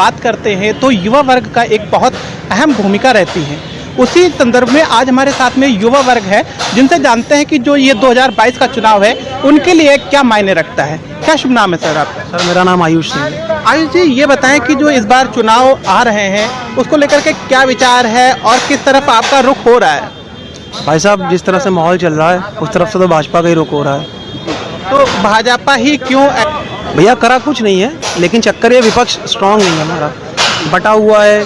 बात करते हैं तो युवा वर्ग का एक बहुत अहम भूमिका रहती है। उसी संदर्भ में आज हमारे साथ में युवा वर्ग है, जिनसे जानते हैं कि जो ये 2022 का चुनाव है उनके लिए क्या मायने रखता है। क्या शुभ नाम है सर आपका? सर मेरा नाम आयुष सिंह है। आयुष जी, ये बताएं कि जो इस बार चुनाव आ रहे हैं उसको लेकर के क्या विचार है और किस तरफ आपका रुख हो रहा है? भाई साहब, जिस तरह से माहौल चल रहा है उस तरफ से तो भाजपा का ही रुख हो रहा है। तो भाजपा ही क्यों? भैया करा कुछ नहीं है, लेकिन चक्कर ये विपक्ष स्ट्रांग नहीं है, हमारा बटा हुआ है,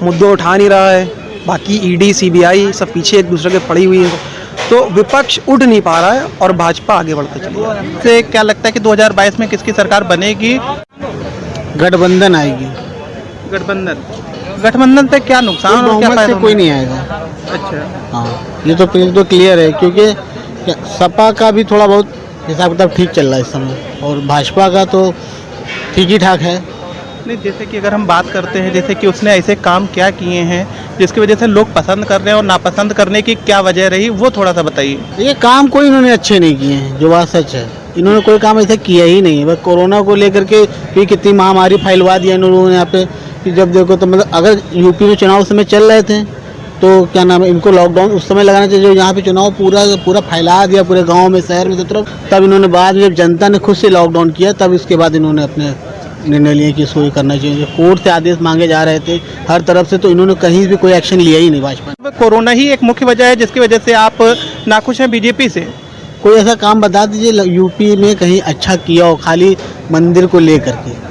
मुद्दे उठा नहीं रहा है। बाकी ईडी सीबीआई सब पीछे एक दूसरे के पड़ी हुई है, तो विपक्ष उठ नहीं पा रहा है और भाजपा आगे बढ़ते चली जा रही है। से क्या लगता है कि 2022 में किसकी सरकार बनेगी? गठबंधन आएगी। गठबंधन से क्या नुकसान और क्या बहुमत फायदा? से कोई नहीं आएगा। अच्छा, हाँ, ये तो क्लियर है, क्योंकि सपा का भी थोड़ा बहुत हिसाब किताब ठीक चल रहा है इस समय, और भाजपा का तो ठीक ही ठाक है। नहीं, जैसे कि अगर हम बात करते हैं जैसे कि उसने ऐसे काम क्या किए हैं जिसकी वजह से लोग पसंद कर रहे हैं और नापसंद करने की क्या वजह रही, वो थोड़ा सा बताइए। ये काम कोई इन्होंने अच्छे नहीं किए हैं, जो बात सच है। इन्होंने कोई काम ऐसा किया ही नहीं है। बस कोरोना को लेकर के भी कितनी महामारी फैलवा दिया इन लोगों ने यहाँ पे, कि जब देखो तो मतलब अगर यूपी में चुनाव उस समय चल रहे थे तो क्या नाम है, इनको लॉकडाउन उस समय लगाना चाहिए। जो यहाँ पे चुनाव पूरा फैला दिया पूरे गाँव में, शहर में, तरफ, तब इन्होंने बाद में जब जनता ने खुद से लॉकडाउन किया तब इसके बाद इन्होंने अपने निर्णय लिए कि इसको ये करना चाहिए। कोर्ट से आदेश मांगे जा रहे थे हर तरफ से, तो इन्होंने कहीं भी कोई एक्शन लिया ही नहीं भाजपा। कोरोना ही एक मुख्य वजह है जिसकी वजह से आप नाखुश हैं बीजेपी से? कोई ऐसा काम बता दीजिए यूपी में कहीं अच्छा किया हो, खाली मंदिर को लेकर के,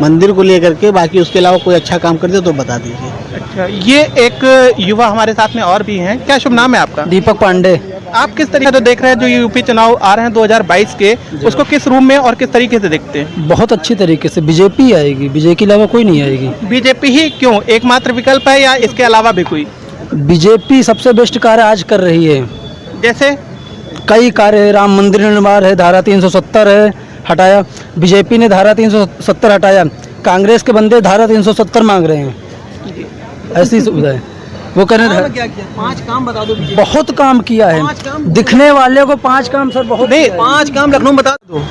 मंदिर को लेकर के, बाकी उसके अलावा कोई अच्छा काम कर दे तो बता दीजिए। अच्छा, ये एक युवा हमारे साथ में और भी हैं। क्या शुभ नाम है आपका? दीपक पांडे। आप किस तरीके से देख रहे हैं जो यूपी चुनाव आ रहे हैं 2022 के, उसको किस रूप में और किस तरीके से देखते हैं? बहुत अच्छी तरीके से बीजेपी आएगी, बीजेपी के अलावा कोई नहीं आएगी। बीजेपी ही क्यों एकमात्र विकल्प है या इसके अलावा भी कोई? बीजेपी सबसे बेस्ट कार्य आज कर रही है। जैसे कई कार्य, राम मंदिर निर्माण है, धारा 370 है, हटाया। बीजेपी ने धारा 370 हटाया, कांग्रेस के बंदे धारा 370 मांग रहे हैं। ऐसी सुविधा है। वो कहने क्या किया? 5 काम बता दो। बहुत काम किया है, दिखने वाले को 5 काम सर बहुत नहीं, 5 काम लखनऊ में बता दो।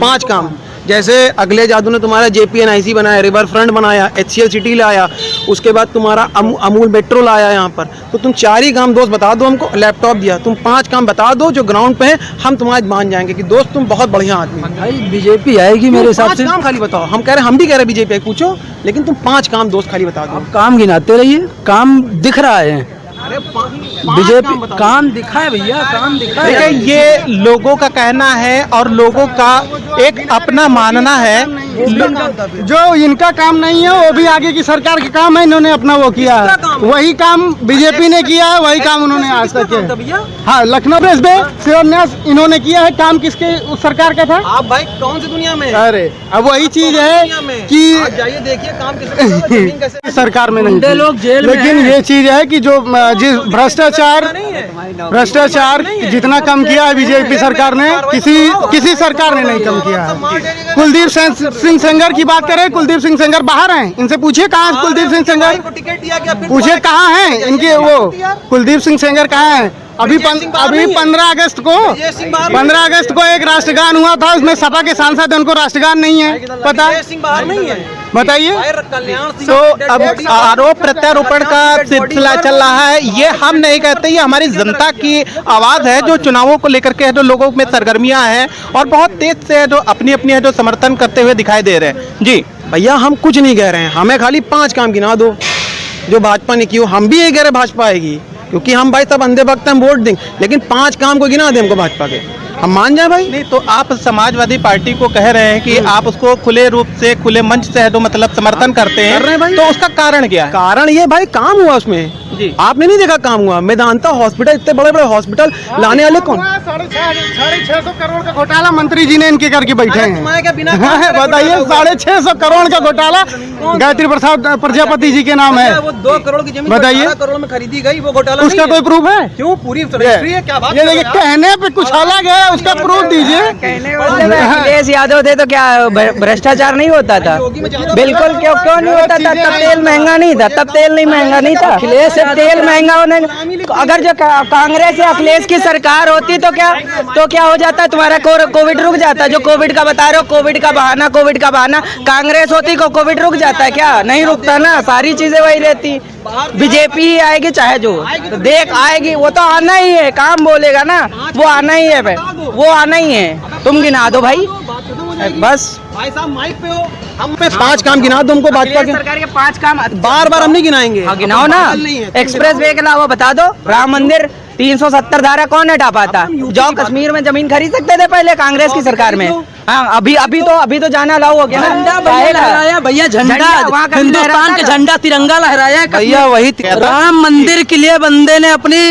5 काम, जैसे अखिलेश यादव ने तुम्हारा JPNIC बनाया, रिवर फ्रंट बनाया, HCL सिटी लाया, उसके बाद तुम्हारा अमूल मेट्रो लाया यहाँ पर। तो तुम 4 ही काम दोस्त बता दो हमको, लैपटॉप दिया। तुम 5 काम बता दो जो ग्राउंड पे है, हम तुम्हारे मान जाएंगे कि दोस्त तुम बहुत बढ़िया आदमी हो। भाई बीजेपी आएगी मेरे हिसाब से। 5 काम खाली बताओ। हम कह रहे हैं, हम भी कह रहे हैं बीजेपी पूछो, लेकिन तुम 5 काम दोस्त खाली बता दो। काम गिनाते रहिए, काम दिख रहा है। बीजेपी काम दिखा है भैया, काम दिखा है। देखिए, ये लोगों का कहना है और लोगों का एक अपना मानना है। जो इनका काम नहीं है वो भी आगे की सरकार के काम है, इन्होंने अपना वो किया है। वही काम बीजेपी ने किया है, वही काम उन्होंने आज तक किया। हाँ, लखनऊ प्रेस पे शिलान्यास इन्होंने किया है। काम किसके उस सरकार का था? आप भाई कौन सी दुनिया में? अरे अब वही चीज है कि जाइए देखिए काम किसके सरकार में नहीं, लोग जेल में लेकिन ये चीज है कि जो जिस भ्रष्टाचार जितना कम किया है बीजेपी सरकार ने, किसी सरकार ने नहीं कम किया है। कुलदीप सिंह सेंगर की बात करें, कुलदीप सिंह सेंगर बाहर हैं, इनसे पूछिए कहाँ है कुलदीप सिंह सेंगर, पूछिए कहाँ हैं इनके वो कुलदीप सिंह सेंगर कहाँ हैं? अभी 15 अगस्त को एक राष्ट्रगान हुआ था, उसमें सपा के सांसद उनको राष्ट्रगान नहीं है पता, बताइए। तो अब आरोप प्रत्यारोपण का सिलसिला चल रहा है। ये हम नहीं कहते, ये हमारी जनता की आवाज़ है जो चुनावों को लेकर के है, जो लोगों में सरगर्मियां हैं और बहुत तेज से है, जो अपनी है जो समर्थन करते हुए दिखाई दे रहे हैं। जी भैया, हम कुछ नहीं कह रहे हैं, हमें खाली 5 काम गिना दो जो भाजपा ने की हो। हम भी ये कह रहे भाजपा आएगी, क्योंकि हम भाई सब अंधे भक्त हम वोट देंगे, लेकिन 5 काम को गिना दे हमको भाजपा के, हम मान जाए भाई। नहीं, तो आप समाजवादी पार्टी को कह रहे हैं कि आप उसको खुले रूप से, खुले मंच से है तो मतलब समर्थन करते हैं, कर रहे हैं भाई। तो उसका कारण क्या है? कारण ये भाई काम हुआ उसमें जी। आपने नहीं देखा काम हुआ? मेदांता हॉस्पिटल, इतने बड़े बड़े हॉस्पिटल लाने वाले कौन? 650 करोड़ का घोटाला मंत्री जी ने इनके करके बैठे हैं। तुम्हारे क्या बिना बताइए, 650 करोड़ का घोटाला गायत्री प्रसाद प्रजापति जी के नाम है। वो 2 करोड़ की जमीन बताइए, 12 करोड़ में खरीदी गई, वो घोटाला उसका कोई प्रूफ है? क्यों? पूरी हिस्ट्री है क्या बात? ये देखिए, कहने पे कुछ अलग है है उसका प्रूफ दीजिए। अखिलेश यादव थे तो क्या भ्रष्टाचार नहीं होता था? बिल्कुल, क्यों नहीं होता था? तब तेल महंगा नहीं था, तब तेल नहीं महंगा नहीं था। अखिलेश से तेल महंगा होने, अगर जो कांग्रेस या अखिलेश की सरकार होती तो क्या हो जाता? तुम्हारा कोविड रुक जाता। जो कोविड का बता रहे हो, कोविड का बहाना, कांग्रेस होती को कोविड रुक जाता है क्या? नहीं रुकता ना, सारी चीजें वही रहती। बीजेपी ही आएगी चाहे जो, तो देख आएगी, वो तो आना ही है, काम बोलेगा ना, वो आना ही है भाई, वो आना ही है। तुम गिना दो भाई, बस। भाई साहब माइक पे हो, हम पे 5 काम गिना दो हमको भाजपा के। सरकार के 5 काम बार हम नहीं गिनाएंगे। हाँ, गिनाओ ना। एक्सप्रेस वे के अलावा बता दो। राम मंदिर 370 धारा कौन हटा पाता? जो कश्मीर में जमीन खरीद सकते थे पहले कांग्रेस की सरकार में। हाँ, अभी तो जाना अलाउ हो गया ना। लहराया भैया, झंडा हिंदुस्तान का झंडा तिरंगा लहराया भैया वही राम मंदिर के लिए बंदे ने अपनी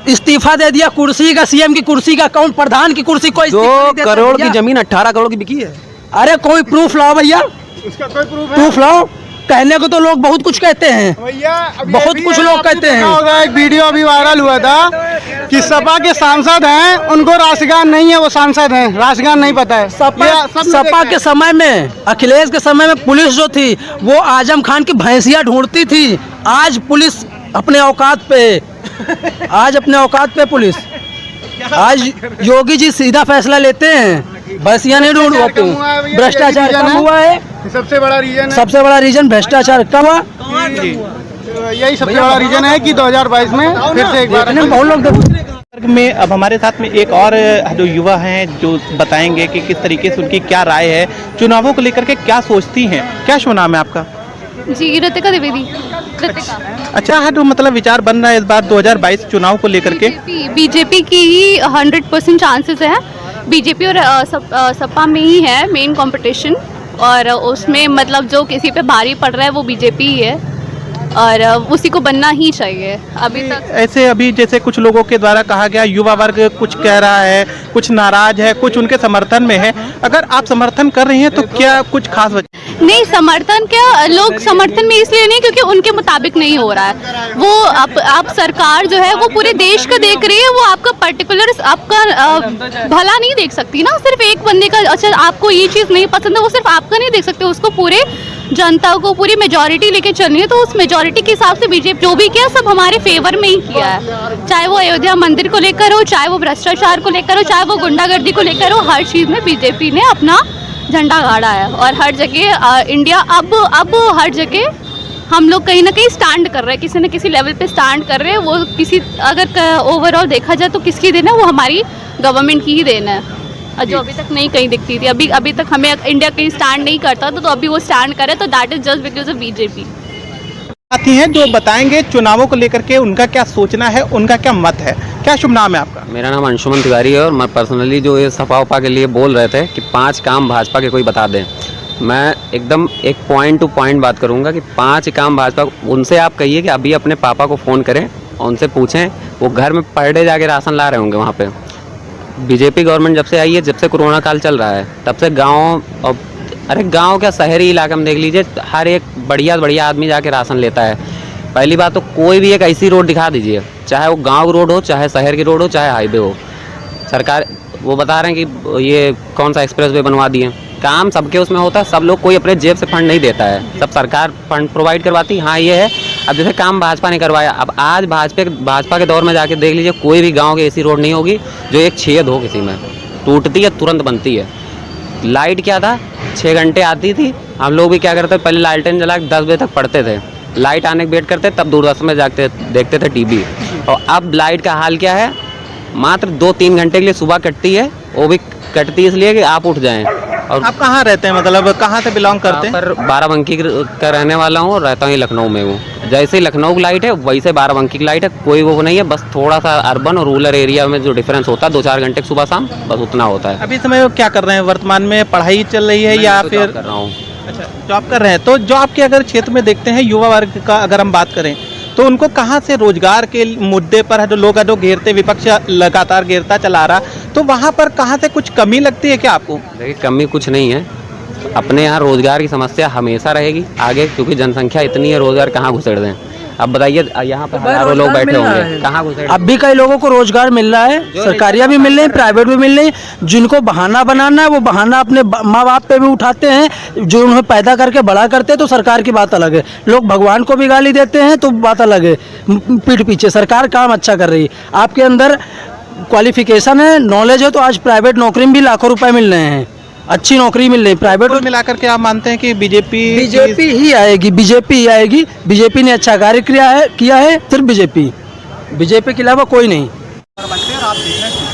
इस्तीफा दे दिया कुर्सी का, सीएम की कुर्सी का, कौन प्रधान की कुर्सी को। 2 करोड़ की जमीन 18 करोड़ की बिकी है। अरे कोई प्रूफ लाओ भैया, उसका कोई प्रूफ लाओ। कहने को तो लोग बहुत कुछ कहते हैं भैया, बहुत कुछ लोग कहते हैं। होगा एक वीडियो अभी वायरल हुआ था कि सपा के सांसद हैं, उनको राशगान नहीं है, वो सांसद हैं, राशगान नहीं पता है। सपा के समय में, अखिलेश के समय में पुलिस जो थी वो आजम खान की भैंसिया ढूंढती थी। आज पुलिस अपने औकात पे पुलिस। आज योगी जी सीधा फैसला लेते हैं, भैंसिया नहीं ढूंढ पाते। भ्रष्टाचार कम हुआ है, सबसे बड़ा रीजन भ्रष्टाचार कम हुआ। यही सबसे बड़ा रीजन है कि 2022 में फिर से एक बार बहुत लोग में अब हमारे साथ में एक और जो युवा हैं जो बताएंगे कि किस तरीके से उनकी क्या राय है, चुनावों को लेकर के क्या सोचती हैं। क्या शुभ नाम है आपका? जी, ऋतिका द्विवेदी। अच्छा है, तो मतलब विचार बन रहा है इस बार 2022 चुनाव को लेकर के? बीजेपी की ही 100% चांसेस है। बीजेपी और सपा में ही है मेन कंपटीशन, और उसमें मतलब जो किसी पे भारी पड़ रहा है वो बीजेपी ही है, और उसी को बनना ही चाहिए अभी तक। ऐसे अभी जैसे कुछ लोगों के द्वारा कहा गया, युवा वर्ग कुछ कह रहा है, कुछ नाराज है, कुछ उनके समर्थन में है। अगर आप समर्थन कर रही हैं तो क्या कुछ खास वजह? नहीं, समर्थन क्या, लोग समर्थन में इसलिए नहीं क्योंकि उनके मुताबिक नहीं हो रहा है। वो आप सरकार जो है वो पूरे देश का देख रही है, वो आपका पर्टिकुलर आपका भला नहीं देख सकती ना। सिर्फ एक बंदे का, अच्छा आपको ये चीज़ नहीं पसंद है, वो सिर्फ आपका नहीं देख सकते, उसको पूरे जनता को पूरी मेजॉरिटी लेके चलनी है। तो उस मेजॉरिटी के हिसाब से बीजेपी जो भी किया सब हमारे फेवर में ही किया है, चाहे वो अयोध्या मंदिर को लेकर हो, चाहे वो भ्रष्टाचार को लेकर हो, चाहे वो गुंडागर्दी को लेकर हो। हर चीज़ में बीजेपी ने अपना झंडा गाड़ा है, और हर जगह इंडिया अब हर जगह हम लोग कहीं ना कहीं स्टैंड कर रहे हैं, किसी न किसी लेवल पे स्टैंड कर रहे हैं। वो किसी अगर ओवरऑल देखा जाए तो किसकी देन है? वो हमारी गवर्नमेंट की ही देन है, जो अभी तक नहीं कहीं दिखती थी। अभी तक हमें इंडिया कहीं स्टैंड नहीं करता तो अभी वो स्टैंड करे, तो that is just because of BJP. साथी हैं जो बताएंगे चुनावों को लेकर के उनका क्या सोचना है, उनका क्या मत है। क्या शुभ नाम है आपका? मेरा नाम अंशुमन तिवारी है, और मैं पर्सनली जो ये सपा उपा के लिए बोल रहे थे कि 5 काम भाजपा के कोई बता दें, मैं एकदम एक पॉइंट टू पॉइंट बात करूंगा कि 5 काम भाजपा। उनसे आप कहिए कि अभी अपने पापा को फ़ोन करें और उनसे पूछें, वो घर में पर डे जाके राशन ला रहे होंगे वहाँ पे। बीजेपी गवर्नमेंट जब से आई है, जब से कोरोना काल चल रहा है, तब से गाँव, और अरे गांव क्या शहरी इलाके में देख लीजिए, हर एक बढ़िया आदमी जाके राशन लेता है। पहली बात तो कोई भी एक ऐसी रोड दिखा दीजिए, चाहे वो गांव रोड हो, चाहे शहर की रोड हो, चाहे हाईवे हो। सरकार वो बता रहे हैं कि ये कौन सा एक्सप्रेस वे बनवा दिए। काम सबके उसमें होता है, सब लोग, कोई अपने जेब से फंड नहीं देता है, सब सरकार फंड प्रोवाइड करवाती। हाँ ये है, अब जैसे काम भाजपा ने करवाया, अब आज भाजपा के दौर में जाके देख लीजिए, कोई भी गाँव की ऐसी रोड नहीं होगी जो एक छेद हो किसी में, टूटती है तुरंत बनती है। लाइट क्या था, 6 घंटे आती थी, हम लोग भी क्या करते, पहले लालटेन जला के 10 बजे तक पढ़ते थे, लाइट आने के वेट करते, तब दूरदर्शन में जाके देखते थे टीवी। और अब लाइट का हाल क्या है, मात्र 2-3 घंटे के लिए सुबह कटती है, वो भी कटती है इसलिए कि आप उठ जाएं। और आप कहाँ रहते हैं, मतलब कहाँ से बिलोंग करते हैं? पर बाराबंकी का रहने वाला हूँ, रहता हूँ लखनऊ में हूँ। जैसे लखनऊ की लाइट है वैसे बाराबंकी की लाइट है, कोई वो नहीं है, बस थोड़ा सा अर्बन और रूरल एरिया में जो डिफरेंस होता है 2-4 घंटे सुबह शाम, बस उतना होता है। अभी समय क्या कर रहे हैं, वर्तमान में पढ़ाई चल रही है या फिर कर रहा हूँ? अच्छा, जॉब कर रहे हैं। तो जॉब के अगर क्षेत्र में देखते हैं, युवा वर्ग का अगर हम बात करें तो उनको कहाँ से रोजगार के मुद्दे पर है जो लोग जो घेरते, विपक्ष लगातार घेरता चला रहा, तो वहाँ पर कहाँ से कुछ कमी लगती है क्या आपको? देखिए कमी कुछ नहीं है, अपने यहाँ रोजगार की समस्या हमेशा रहेगी आगे, क्योंकि जनसंख्या इतनी है, रोजगार कहाँ घुसेड़ दें। अब बताइए यहाँ पे हजारों लोग बैठे होंगे, कहाँ घुसे? अब भी कई लोगों को रोजगार मिल रहा है, सरकारियाँ भी मिल रही हैं, प्राइवेट भी मिल रही हैं। जिनको बहाना बनाना है वो बहाना अपने माँ बाप पे भी उठाते हैं, जो उन्हें पैदा करके बड़ा करते हैं। तो सरकार की बात अलग है, लोग भगवान को भी गाली देते हैं तो बात अलग है। पीठ पीछे सरकार काम अच्छा कर रही है, आपके अंदर क्वालिफिकेशन है, नॉलेज है, तो आज प्राइवेट नौकरी में भी लाखों रुपए मिल रहे हैं, अच्छी नौकरी मिल रही है। प्राइवेट कुल मिलाकर के आप मानते हैं कि बीजेपी ही आएगी, बीजेपी ही आएगी। बीजेपी ने अच्छा कार्य किया है, सिर्फ बीजेपी के अलावा कोई नहीं। और आप देख रहे हैं